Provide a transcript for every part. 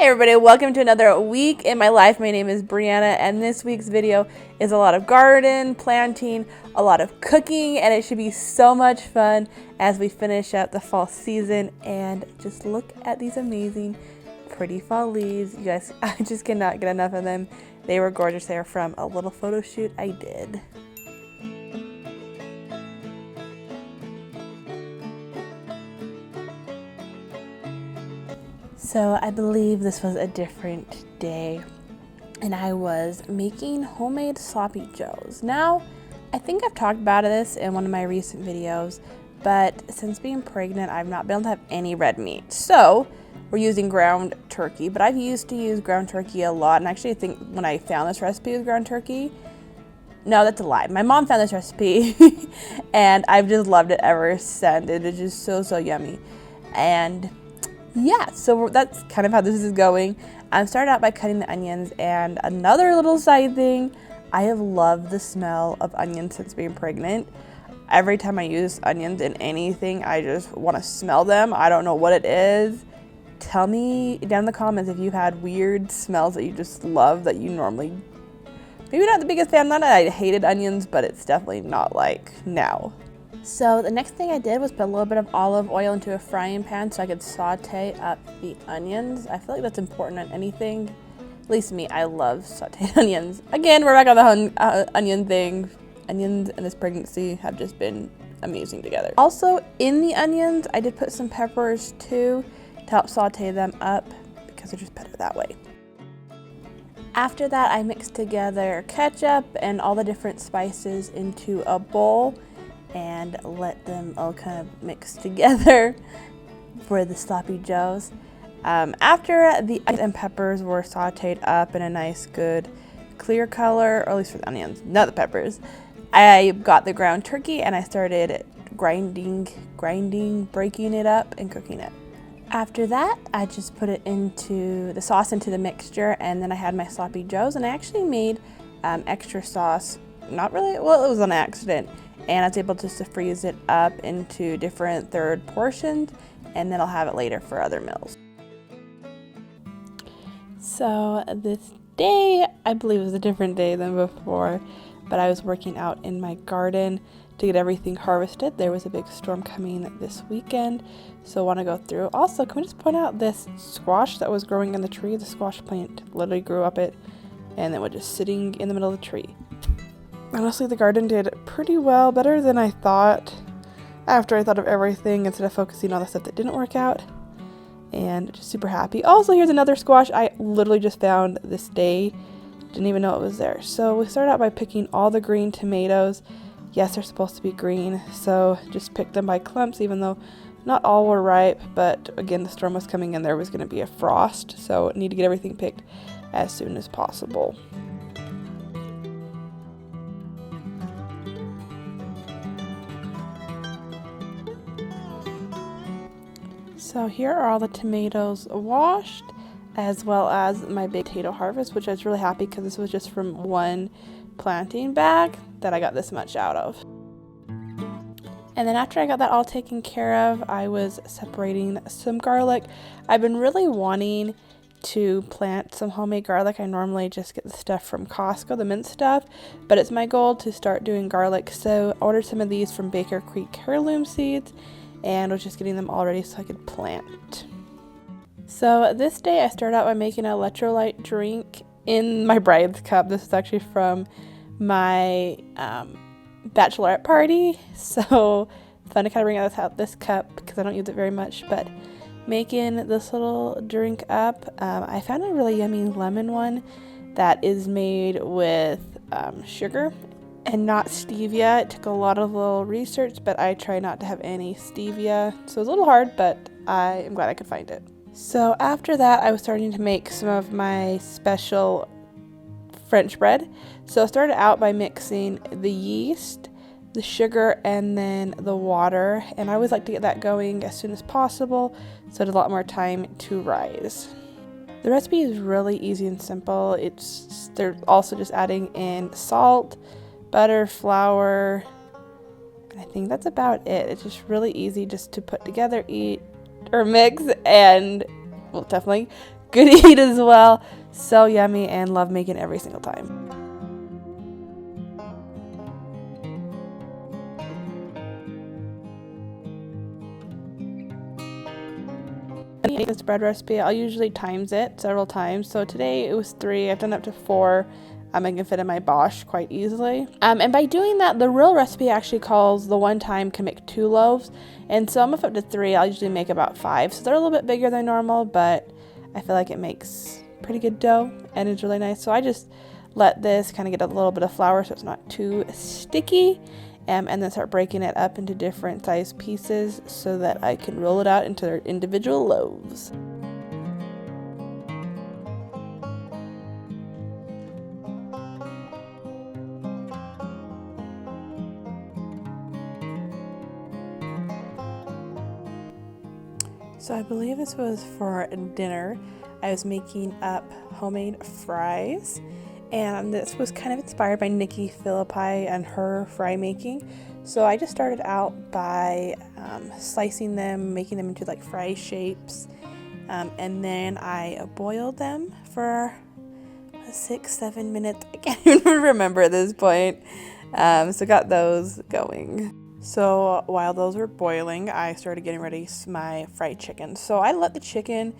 Hey everybody, welcome to another week in my life. My name is Brianna, and this week's video is a lot of garden, planting, a lot of cooking, and it should be so much fun as we finish up the fall season. And just look at these amazing, pretty fall leaves. You guys, I just cannot get enough of them. They were gorgeous. They were from a little photo shoot I did. So I believe this was a different day, and I was making homemade sloppy joes. Now, I think I've talked about this in one of my recent videos, but since being pregnant, I've not been able to have any red meat. So we're using ground turkey, but I've used to use ground turkey a lot, and actually I think when I found this recipe with ground turkey, no, that's a lie. My mom found this recipe, and I've just loved it ever since. It is just so yummy. And yeah, so that's kind of how this is going. I started out by cutting the onions, and another little side thing, I have loved the smell of onions since being pregnant. Every time I use onions in anything, I just want to smell them. I don't know what it is. Tell me down in the comments if you've had weird smells that you just love that you normally, maybe not the biggest fan. Not that I hated onions, but it's definitely not like now. So the next thing I did was put a little bit of olive oil into a frying pan so I could saute up the onions. I feel like that's important on anything. At least me, I love sauteed onions. Again, we're back on the onion thing. Onions and this pregnancy have just been amazing together. Also, in the onions, I did put some peppers too to help saute them up because they're just better that way. After that, I mixed together ketchup and all the different spices into a bowl and let them all kind of mix together for the sloppy joes. After the onions and peppers were sauteed up in a nice good clear color, or at least for the onions, not the peppers, I got the ground turkey and I started grinding, breaking it up and cooking it. After that, I just put it into the sauce into the mixture, and then I had my sloppy joes, and I actually made extra sauce. Not really, well, it was on accident. And I was able just to freeze it up into different third portions, and then I'll have it later for other meals. So this day, I believe it was a different day than before, but I was working out in my garden to get everything harvested. There was a big storm coming this weekend, so I want to go through. Also, can we just point out this squash that was growing in the tree? The squash plant literally grew up it, and it was just sitting in the middle of the tree. Honestly, the garden did pretty well, better than I thought after I thought of everything instead of focusing on the stuff that didn't work out, and just super happy. Also, here's another squash I literally just found this day. Didn't even know it was there. So we started out by picking all the green tomatoes. Yes, they're supposed to be green, so just picked them by clumps, even though not all were ripe, but again, the storm was coming and there was going to be a frost, so I need to get everything picked as soon as possible. So here are all the tomatoes washed, as well as my big potato harvest, which I was really happy because this was just from one planting bag that I got this much out of. And then after I got that all taken care of, I was separating some garlic. I've been really wanting to plant some homemade garlic. I normally just get the stuff from Costco, the mint stuff, but it's my goal to start doing garlic. So I ordered some of these from Baker Creek heirloom seeds, and was just getting them all ready so I could plant. So this day I started out by making an electrolyte drink in my bride's cup. This is actually from my bachelorette party, so fun to kind of bring out this cup because I don't use it very much, but making this little drink up. I found a really yummy lemon one that is made with sugar and not stevia. It took a lot of little research, but I try not to have any stevia, so it was a little hard, but I am glad I could find it. So after that, I was starting to make some of my special French bread. So I started out by mixing the yeast, the sugar, and then the water, and I always like to get that going as soon as possible so it has a lot more time to rise. The recipe is really easy and simple. They're also just adding in salt, butter, flour, and I think that's about it. It's just really easy just to put together, eat, or mix, and well, definitely good to eat as well. So yummy, and love making every single time. This bread recipe, I'll usually times it several times. So today it was 3. I've done up to 4. I can fit in my Bosch quite easily. And by doing that, the real recipe actually calls the one time can make 2 loaves. And so I'm gonna up to 3. I'll usually make about 5. So they're a little bit bigger than normal, but I feel like it makes pretty good dough and it's really nice. So I just let this kind of get a little bit of flour so it's not too sticky. And then start breaking it up into different size pieces so that I can roll it out into their individual loaves. So I believe this was for dinner. I was making up homemade fries. And this was kind of inspired by Nikki Philippi and her fry making. So I just started out by slicing them, making them into like fry shapes. And then I boiled them for 6-7 minutes. I can't even remember at this point. So got those going. So while those were boiling, I started getting ready my fried chicken. So I let the chicken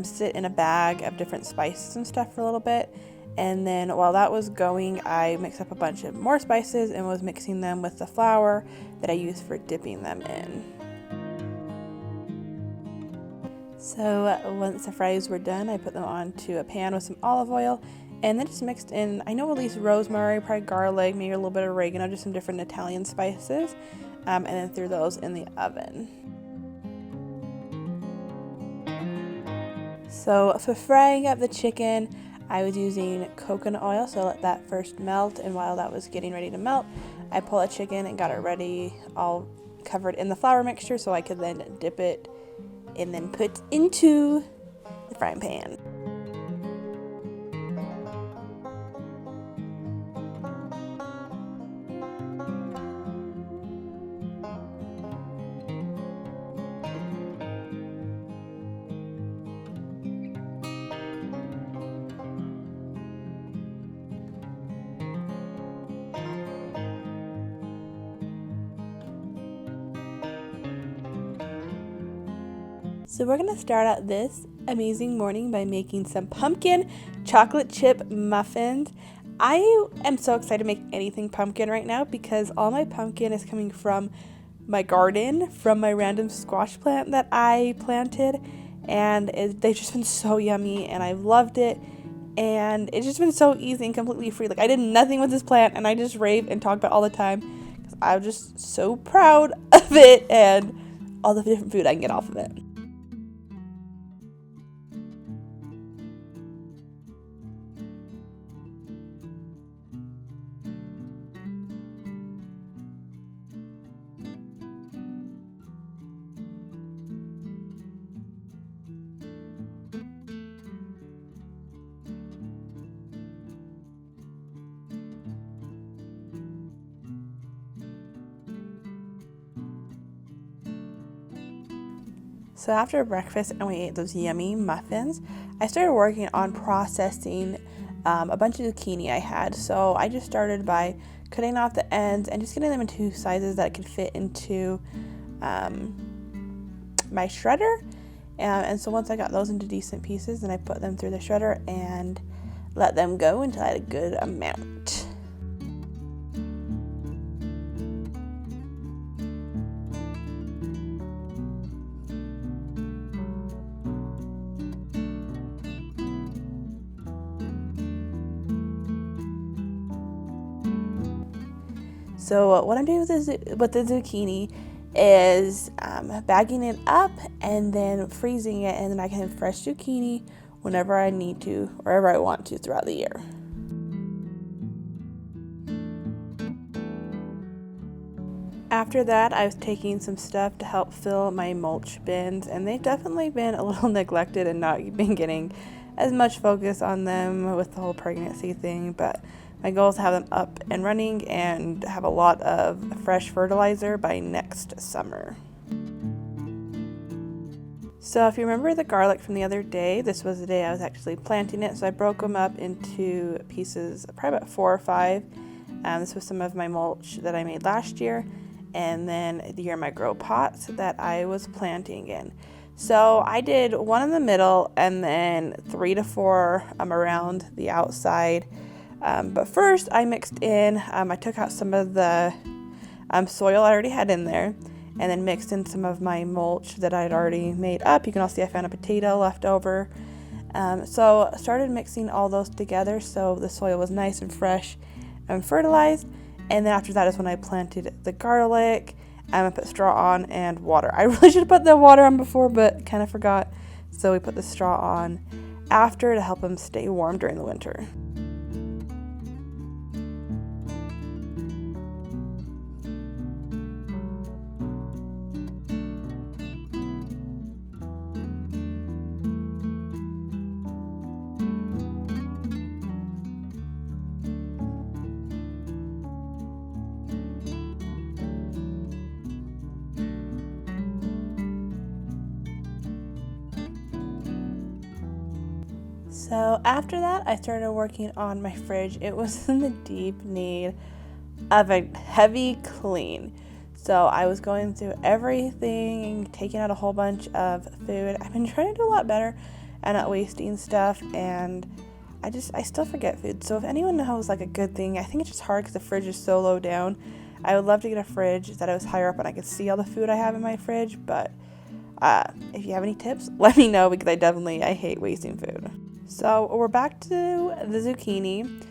sit in a bag of different spices and stuff for a little bit. And then while that was going, I mixed up a bunch of more spices and was mixing them with the flour that I used for dipping them in. So once the fries were done, I put them onto a pan with some olive oil and then just mixed in, I know at least rosemary, probably garlic, maybe a little bit of oregano, just some different Italian spices, and then threw those in the oven. So for frying up the chicken, I was using coconut oil, so I let that first melt, and while that was getting ready to melt, I pulled the chicken and got it ready, all covered in the flour mixture, so I could then dip it and then put into the frying pan. So we're going to start out this amazing morning by making some pumpkin chocolate chip muffins. I am so excited to make anything pumpkin right now because all my pumpkin is coming from my garden, from my random squash plant that I planted, and they've just been so yummy and I've loved it, and it's just been so easy and completely free. Like, I did nothing with this plant and I just rave and talk about it all the time because I'm just so proud of it and all the different food I can get off of it. So after breakfast and we ate those yummy muffins, I started working on processing a bunch of zucchini I had. So I just started by cutting off the ends and just getting them into sizes that could fit into my shredder. And so once I got those into decent pieces, then I put them through the shredder and let them go until I had a good amount. So what I'm doing with the zucchini is bagging it up and then freezing it, and then I can have fresh zucchini whenever I need to, wherever I want to throughout the year. After that, I was taking some stuff to help fill my mulch bins, and they've definitely been a little neglected and not been getting as much focus on them with the whole pregnancy thing, but my goal is to have them up and running and have a lot of fresh fertilizer by next summer. So if you remember the garlic from the other day, this was the day I was actually planting it. So I broke them up into pieces, probably about 4 or 5. This was some of my mulch that I made last year, and then here are my grow pots that I was planting in. So I did 1 in the middle and then 3 to 4 around the outside. But first I mixed in, I took out some of the soil I already had in there, and then mixed in some of my mulch that I'd already made up. You can also see I found a potato left over. So I started mixing all those together so the soil was nice and fresh and fertilized. And then after that is when I planted the garlic. I put straw on and water. I really should have put the water on before, but kind of forgot. So we put the straw on after to help them stay warm during the winter. So after that, I started working on my fridge. It was in the deep need of a heavy clean. So I was going through everything, taking out a whole bunch of food. I've been trying to do a lot better at not wasting stuff, and I still forget food. So if anyone knows like a good thing, I think it's just hard because the fridge is so low down. I would love to get a fridge that I was higher up and I could see all the food I have in my fridge, but if you have any tips, let me know, because I hate wasting food. So we're back to the zucchini.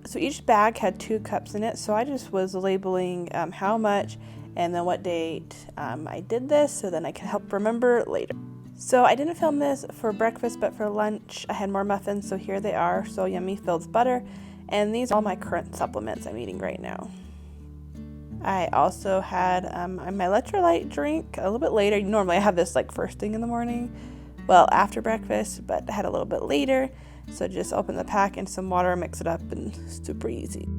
So each bag had 2 cups in it, so I just was labeling how much and then what date I did this, so then I can help remember later. So I didn't film this for breakfast, but for lunch I had more muffins, so here they are. So yummy filled butter, and these are all my current supplements I'm eating right now. I also had my electrolyte drink a little bit later. Normally I have this like first thing in the morning, well, after breakfast, but I had a little bit later. So just open the pack and some water, mix it up, and super easy.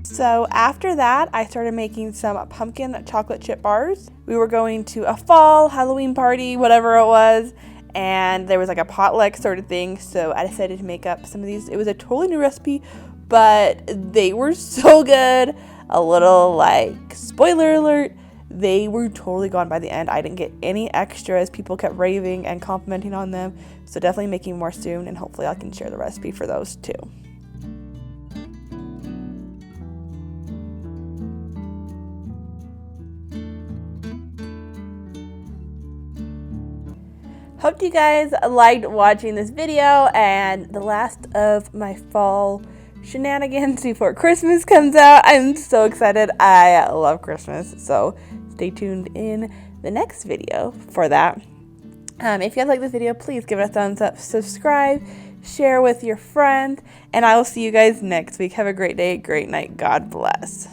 So after that, I started making some pumpkin chocolate chip bars. We were going to a fall Halloween party, whatever it was, and there was like a potluck sort of thing. So I decided to make up some of these. It was a totally new recipe, but they were so good. A little like spoiler alert, they were totally gone by the end. I didn't get any extras. People kept raving and complimenting on them. So definitely making more soon, and hopefully I can share the recipe for those too. Hope you guys liked watching this video and the last of my fall shenanigans before Christmas comes out. I'm so excited. I love Christmas, so stay tuned in the next video for that. If you guys like this video, please give it a thumbs up, subscribe, share with your friends, and I will see you guys next week. Have a great day, great night. God bless.